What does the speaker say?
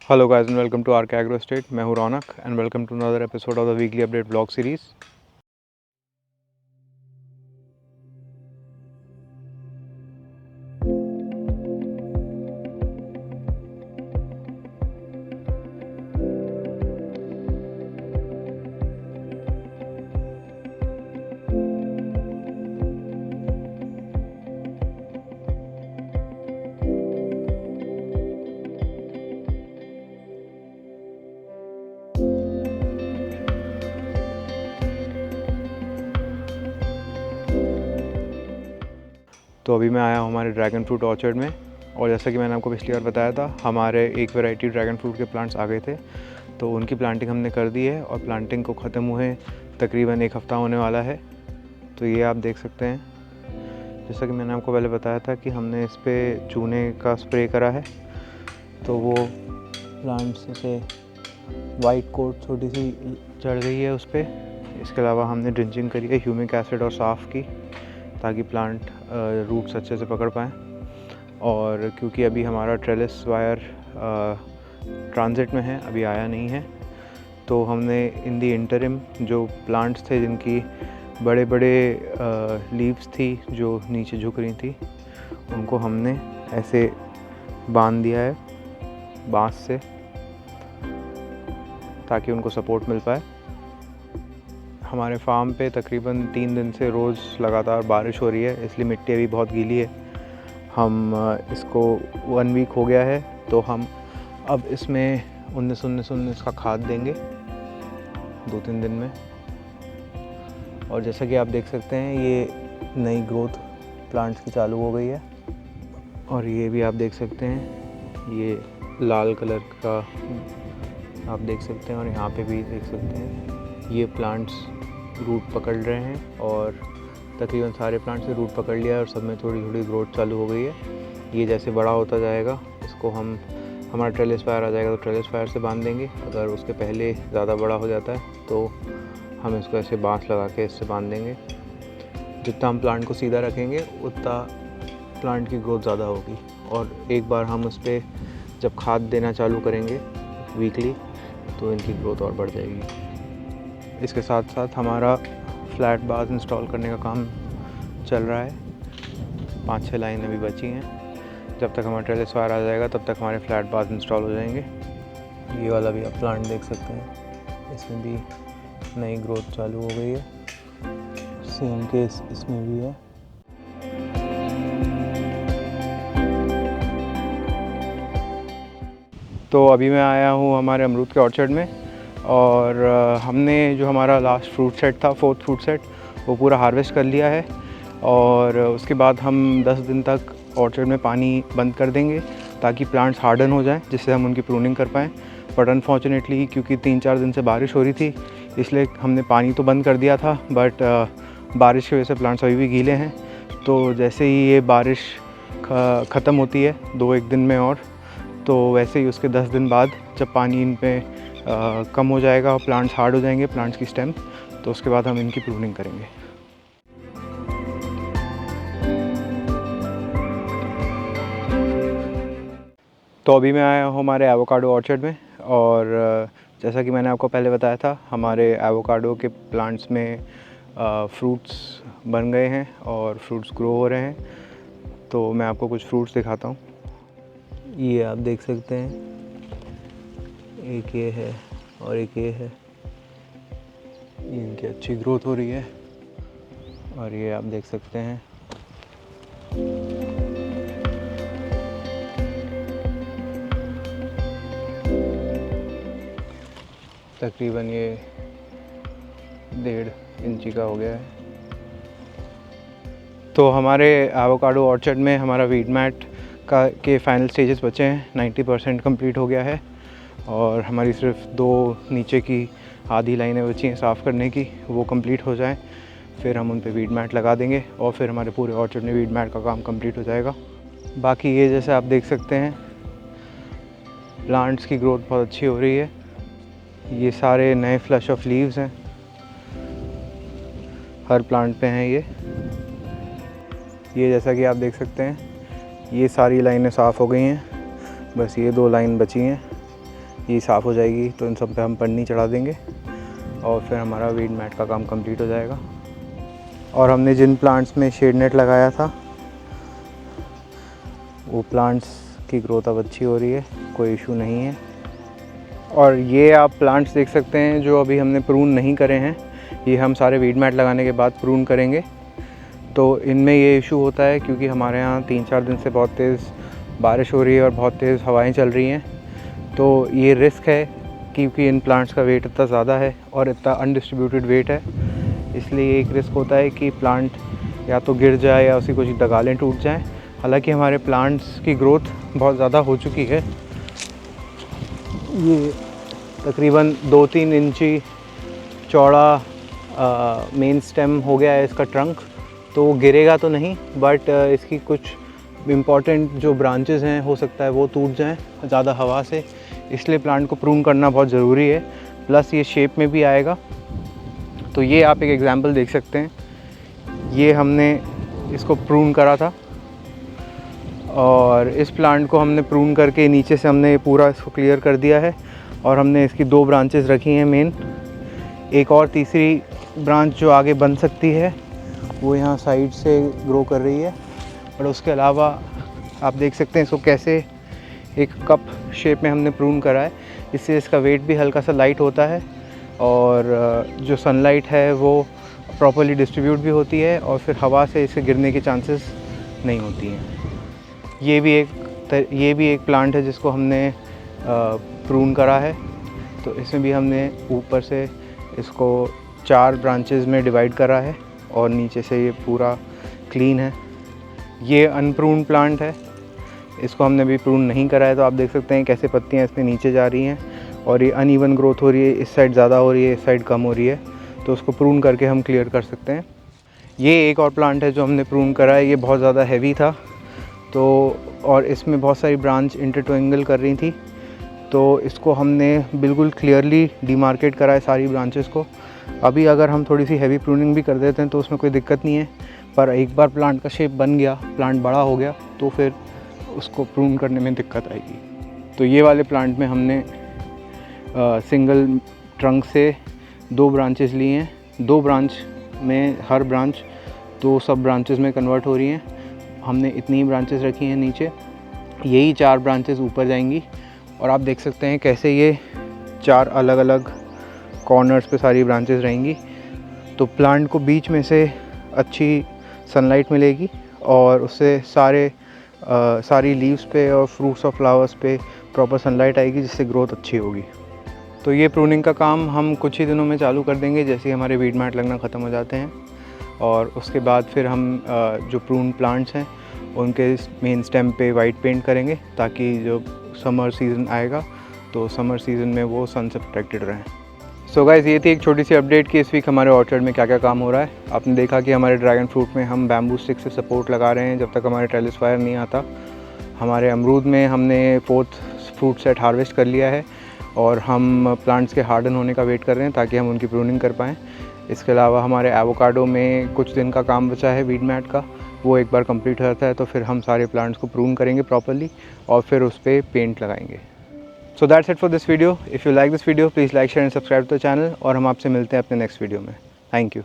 Hello guys and welcome to Arc Agro Estate. मैं हूँ रौनक and welcome to another episode of the weekly update vlog series. तो अभी मैं आया हूँ हमारे ड्रैगन फ्रूट ऑर्चर्ड में और जैसा कि मैंने आपको पिछली बार बताया था, हमारे एक वैरायटी ड्रैगन फ्रूट के प्लांट्स आ गए थे, तो उनकी प्लांटिंग हमने कर दी है और प्लांटिंग को ख़त्म हुए तकरीबन एक हफ़्ता होने वाला है। तो ये आप देख सकते हैं, जैसा कि मैंने आपको पहले बताया था कि हमने इस पर चूने का स्प्रे करा है, तो वो प्लांट्स से वाइट कोट छोटी सी चढ़ गई है उस पर। इसके अलावा हमने ड्रिंचिंग करी है ह्यूमिक एसिड और साफ़ की, ताकि प्लांट रूट्स अच्छे से पकड़ पाएँ। और क्योंकि अभी हमारा ट्रेलिस वायर ट्रांजिट में है, अभी आया नहीं है, तो हमने इन दी इंटरिम जो प्लांट्स थे जिनकी बड़े बड़े लीव्स थी जो नीचे झुक रही थी, उनको हमने ऐसे बांध दिया है बांस से, ताकि उनको सपोर्ट मिल पाए। हमारे फार्म पे तकरीबन 3 दिन से रोज़ लगातार बारिश हो रही है, इसलिए मिट्टी अभी बहुत गीली है। हम इसको 1 वीक हो गया है, तो हम अब इसमें 19-19-19 का खाद देंगे 2-3 दिन में। और जैसा कि आप देख सकते हैं, ये नई ग्रोथ प्लांट्स की चालू हो गई है। और ये भी आप देख सकते हैं, ये लाल कलर का आप देख सकते हैं, और यहाँ पे भी देख सकते हैं, ये प्लांट्स रूट पकड़ रहे हैं और तकरीबन सारे प्लांट्स से रूट पकड़ लिया है और सब में थोड़ी थोड़ी ग्रोथ चालू हो गई है। ये जैसे बड़ा होता जाएगा, इसको हमारा ट्रेलिस फायर आ जाएगा तो ट्रेलिस फायर से बांध देंगे। अगर उसके पहले ज़्यादा बड़ा हो जाता है तो हम इसको ऐसे बांस लगा के इससे बांध देंगे। जितना हम प्लांट को सीधा रखेंगे उतना प्लांट की ग्रोथ ज़्यादा होगी। और एक बार हम उस पर जब खाद देना चालू करेंगे वीकली, तो इनकी ग्रोथ और बढ़ जाएगी। इसके साथ साथ हमारा फ्लैट बार्स इंस्टॉल करने का काम चल रहा है। 5-6 लाइन अभी बची हैं। जब तक हमारा ट्रेलिस फायर आ जाएगा तब तक हमारे फ्लैट बार्स इंस्टॉल हो जाएंगे। ये वाला भी आप प्लांट देख सकते हैं, इसमें भी नई ग्रोथ चालू हो गई है। सेम केस इसमें भी है। तो अभी मैं आया हूँ हमारे अमरूद के ऑर्चर्ड में, और हमने जो हमारा लास्ट फ्रूट सेट था, 4th फ्रूट सेट, वो पूरा हार्वेस्ट कर लिया है। और उसके बाद हम 10 दिन तक ऑर्चर्ड में पानी बंद कर देंगे, ताकि प्लांट्स हार्डन हो जाएं, जिससे हम उनकी प्रूनिंग कर पाएँ। बट अनफॉर्चुनेटली क्योंकि 3-4 दिन से बारिश हो रही थी, इसलिए हमने पानी तो बंद कर दिया था, बट बारिश की वजह से प्लांट्स अभी भी गीले हैं। तो जैसे ही ये बारिश ख़त्म होती है 2-1 दिन में, और तो वैसे ही उसके 10 दिन बाद जब पानी इन पे कम हो जाएगा और प्लांट्स हार्ड हो जाएंगे, प्लांट्स की स्टेम, तो उसके बाद हम इनकी प्रूनिंग करेंगे। तो अभी मैं आया हूँ हमारे एवोकाडो ऑर्चर्ड में, और जैसा कि मैंने आपको पहले बताया था, हमारे एवोकाडो के प्लांट्स में फ्रूट्स बन गए हैं और फ्रूट्स ग्रो हो रहे हैं। तो मैं आपको कुछ फ्रूट्स दिखाता हूँ। ये आप देख सकते हैं, एक ये है और एक ये है। इनकी अच्छी ग्रोथ हो रही है। और ये आप देख सकते हैं, तकरीबन ये 1.5 इंची का हो गया है। तो हमारे एवोकाडो ऑर्चर्ड में हमारा वीड मैट के फाइनल स्टेजेस बचे हैं। 90% कंप्लीट हो गया है, और हमारी सिर्फ 2 नीचे की आधी लाइनें बची हैं साफ़ करने की। वो कंप्लीट हो जाएं, फिर हम उन पे वीड मैट लगा देंगे, और फिर हमारे पूरे ऑर्चर्ड में वीड मैट का काम कंप्लीट हो जाएगा। बाकी ये जैसे आप देख सकते हैं, प्लांट्स की ग्रोथ बहुत अच्छी हो रही है। ये सारे नए फ्लश ऑफ लीव्स हैं, हर प्लांट पे हैं ये जैसा कि आप देख सकते हैं, ये सारी लाइनें साफ़ हो गई हैं, बस ये 2 लाइन बची हैं। ये साफ़ हो जाएगी तो इन सब पे हम पन्नी चढ़ा देंगे और फिर हमारा वीड मैट का काम कंप्लीट हो जाएगा। और हमने जिन प्लांट्स में शेड नेट लगाया था वो प्लांट्स की ग्रोथ अब अच्छी हो रही है, कोई इशू नहीं है। और ये आप प्लांट्स देख सकते हैं जो अभी हमने प्रून नहीं करे हैं, ये हम सारे वीड मैट लगाने के बाद प्रून करेंगे। तो इनमें ये इशू होता है क्योंकि हमारे यहाँ 3-4 दिन से बहुत तेज़ बारिश हो रही है और बहुत तेज़ हवाएं चल रही हैं, तो ये रिस्क है क्योंकि इन प्लांट्स का वेट इतना ज़्यादा है और इतना अनडिस्ट्रीब्यूटेड वेट है, इसलिए एक रिस्क होता है कि प्लांट या तो गिर जाए या उसकी कुछ दगालें टूट जाएं। हालांकि हमारे प्लांट्स की ग्रोथ बहुत ज़्यादा हो चुकी है, ये तकरीबन 2-3 इंची चौड़ा मेन स्टेम हो गया है इसका ट्रंक, तो वो गिरेगा तो नहीं बट इसकी कुछ इम्पॉर्टेंट जो ब्रांचेस हैं हो सकता है वो टूट जाएं ज़्यादा हवा से, इसलिए प्लांट को प्रून करना बहुत ज़रूरी है। प्लस ये शेप में भी आएगा। तो ये आप एक एग्जांपल देख सकते हैं, ये हमने इसको प्रून करा था और इस प्लांट को हमने प्रून करके नीचे से हमने पूरा इसको क्लियर कर दिया है और हमने इसकी 2 ब्रांचेस रखी हैं मेन। एक और तीसरी ब्रांच जो आगे बन सकती है वो यहाँ साइड से ग्रो कर रही है। और उसके अलावा आप देख सकते हैं इसको कैसे एक कप शेप में हमने प्रून करा है, इससे इसका वेट भी हल्का सा लाइट होता है और जो सनलाइट है वो प्रॉपर्ली डिस्ट्रीब्यूट भी होती है और फिर हवा से इसके गिरने की चांसेस नहीं होती हैं। ये भी एक प्लांट है जिसको हमने प्रून करा है, तो इसमें भी हमने ऊपर से इसको 4 ब्रांचेस में डिवाइड करा है और नीचे से ये पूरा क्लीन है। ये अनप्रून प्लांट है, इसको हमने भी प्रून नहीं करा है, तो आप देख सकते हैं कैसे पत्तियां इसमें नीचे जा रही हैं और ये अनइवन ग्रोथ हो रही है, इस साइड ज़्यादा हो रही है, इस साइड कम हो रही है, तो उसको प्रून करके हम क्लियर कर सकते हैं। ये एक और प्लांट है जो हमने प्रून करा है, ये बहुत ज़्यादा हैवी था तो और इसमें बहुत सारी ब्रांच इंटरट्विंगल कर रही थी, तो इसको हमने बिल्कुल क्लियरली डिमार्केट करा है सारी ब्रांचेस को। अभी अगर हम थोड़ी सी हैवी प्रूनिंग भी कर देते हैं तो उसमें कोई दिक्कत नहीं है, पर एक बार प्लांट का शेप बन गया, प्लांट बड़ा हो गया तो फिर उसको प्रून करने में दिक्कत आएगी। तो ये वाले प्लांट में हमने सिंगल ट्रंक से 2 ब्रांचेस लिए हैं, 2 ब्रांच में हर ब्रांच 2 सब ब्रांचेस में कन्वर्ट हो रही हैं। हमने इतनी ही ब्रांचेस रखी हैं नीचे, यही 4 ब्रांचेस ऊपर जाएंगी और आप देख सकते हैं कैसे ये 4 अलग अलग कॉर्नर्स पे सारी ब्रांचेस रहेंगी। तो प्लांट को बीच में से अच्छी सनलाइट मिलेगी और उससे सारी लीव्स पे और फ्रूट्स और फ्लावर्स पे प्रॉपर सनलाइट आएगी, जिससे ग्रोथ अच्छी होगी। तो ये प्रूनिंग का काम हम कुछ ही दिनों में चालू कर देंगे जैसे ही हमारे वीड मैट लगना ख़त्म हो जाते हैं, और उसके बाद फिर हम जो प्रून प्लांट्स हैं उनके मेन स्टेम पे वाइट पेंट करेंगे ताकि जो समर सीज़न आएगा तो समर सीज़न में वो सन से प्रोटेक्टेड रहें। सो गाइस, ये थी एक छोटी सी अपडेट कि इस वीक हमारे ऑर्चर्ड में क्या क्या काम हो रहा है। आपने देखा कि हमारे ड्रैगन फ्रूट में हम बैम्बू स्टिक से सपोर्ट लगा रहे हैं जब तक हमारे ट्रेलिस फायर नहीं आता। हमारे अमरूद में हमने 4th फ्रूट सेट हार्वेस्ट कर लिया है और हम प्लांट्स के हार्डन होने का वेट कर रहे हैं ताकि हम उनकी प्रूनिंग कर पाएँ। इसके अलावा हमारे एवोकाडो में कुछ दिन का काम बचा है वीड मैट का, वो एक बार कंप्लीट हो जाता है तो फिर हम सारे प्लांट्स को प्रून करेंगे प्रॉपर्ली और फिर उस पर पेंट लगाएंगे। So that's it for this video. If you like this video, please like, share and subscribe to the channel और हम आपसे मिलते हैं अपने नेक्स्ट वीडियो में। Thank you.